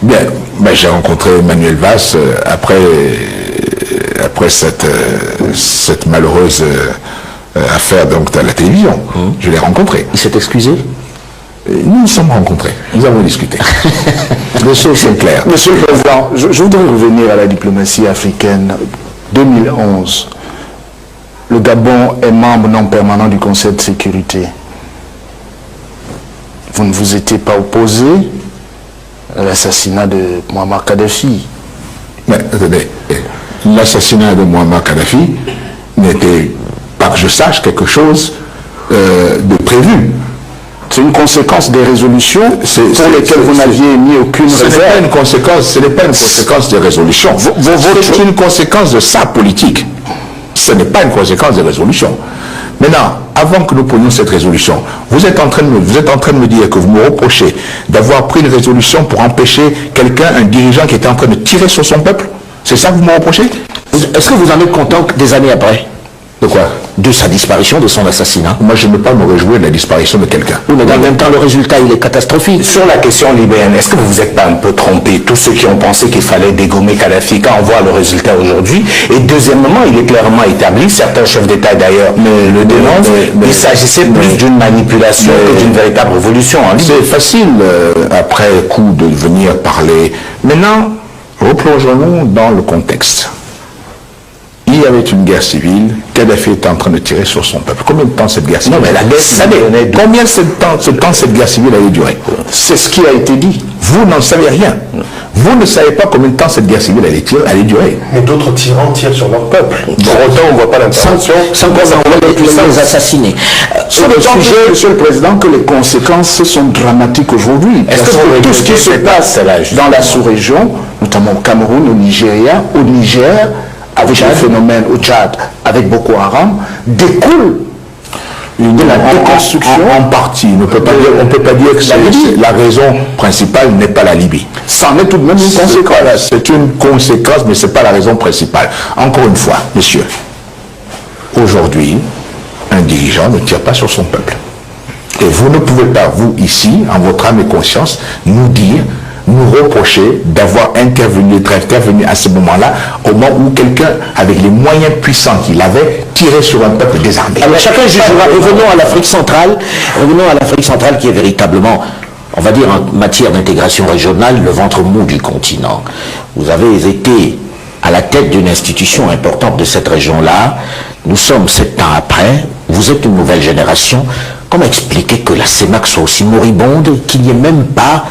Bien, ben, j'ai rencontré Manuel Valls après cette malheureuse affaire donc, à la télévision. Je l'ai rencontré. Il s'est excusé? Nous nous sommes rencontrés, nous avons discuté. Les choses sont claires. Monsieur le Président, je voudrais revenir à la diplomatie africaine. 2011, le Gabon est membre non permanent du Conseil de sécurité. Vous ne vous étiez pas opposé à l'assassinat de Muammar Kadhafi? Mais attendez, l'assassinat de Muammar Kadhafi n'était pas que je sache quelque chose de prévu. C'est une conséquence des résolutions pour lesquelles vous n'aviez mis aucune réserve. Ce n'est pas une conséquence des résolutions. C'est une conséquence de sa politique. Ce n'est pas une conséquence des résolutions. Maintenant, avant que nous prenions cette résolution, vous êtes en train de me dire que vous me reprochez d'avoir pris une résolution pour empêcher quelqu'un, un dirigeant qui était en train de tirer sur son peuple? C'est ça que vous me reprochez? Est-ce que vous en êtes content des années après? De quoi? De sa disparition, de son assassinat. Moi, je ne peux pas me réjouir de la disparition de quelqu'un. Oui, mais dans le même temps, le résultat, il est catastrophique. Sur la question libérienne, est-ce que vous vous êtes pas un peu trompé, tous ceux qui ont pensé qu'il fallait dégommer Kadhafi, quand on voit le résultat aujourd'hui? Et deuxièmement, il est clairement établi, certains chefs d'État d'ailleurs le dénoncent, il s'agissait plus d'une manipulation que d'une véritable révolution en Libye. C'est facile, après coup, de venir parler. Maintenant, replongeons-nous dans le contexte. Il y avait une guerre civile, Kadhafi était en train de tirer sur son peuple. Combien de temps cette guerre civile? Non, mais la guerre civile, combien de temps cette guerre civile allait durer? C'est ce qui a été dit. Vous n'en savez rien. Vous ne savez pas combien de temps cette guerre civile allait durer. Mais d'autres tyrans tirent sur leur peuple. Pour autant, on ne voit pas l'intervention. Sans qu'on les assassiner. Sur le sujet, Monsieur le Président, que les conséquences sont dramatiques aujourd'hui. Est-ce que tout ce qui se passe dans la sous-région, notamment au Cameroun, au Nigeria, au Niger, avec le phénomène au Tchad, avec Boko Haram, découle de la déconstruction. En partie. On ne peut pas dire que la raison principale n'est pas la Libye. Ça en est tout de même une conséquence. Voilà, c'est une conséquence, mais ce n'est pas la raison principale. Encore une fois, messieurs, aujourd'hui, un dirigeant ne tire pas sur son peuple. Et vous ne pouvez pas, vous, ici, en votre âme et conscience, nous reprocher d'avoir intervenu à ce moment-là, au moment où quelqu'un, avec les moyens puissants qu'il avait, tirait sur un peuple désarmé. Alors chacun jugera. Revenons à l'Afrique centrale qui est véritablement, on va dire en matière d'intégration régionale, le ventre mou du continent. Vous avez été à la tête d'une institution importante de cette région-là. Nous sommes 7 ans après, vous êtes une nouvelle génération. Comment expliquer que la CEMAC soit aussi moribonde, qu'il n'y ait même pas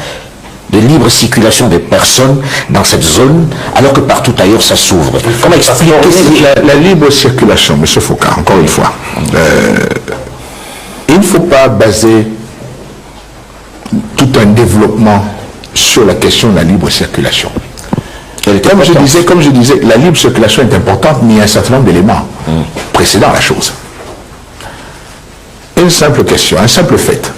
de libre circulation des personnes dans cette zone, alors que partout ailleurs ça s'ouvre? Comment expliquer la libre circulation, M. Foucault, encore une fois, il ne faut pas baser tout un développement sur la question de la libre circulation. Comme je disais, la libre circulation est importante, mais il y a un certain nombre d'éléments précédant la chose. Une simple question, un simple fait.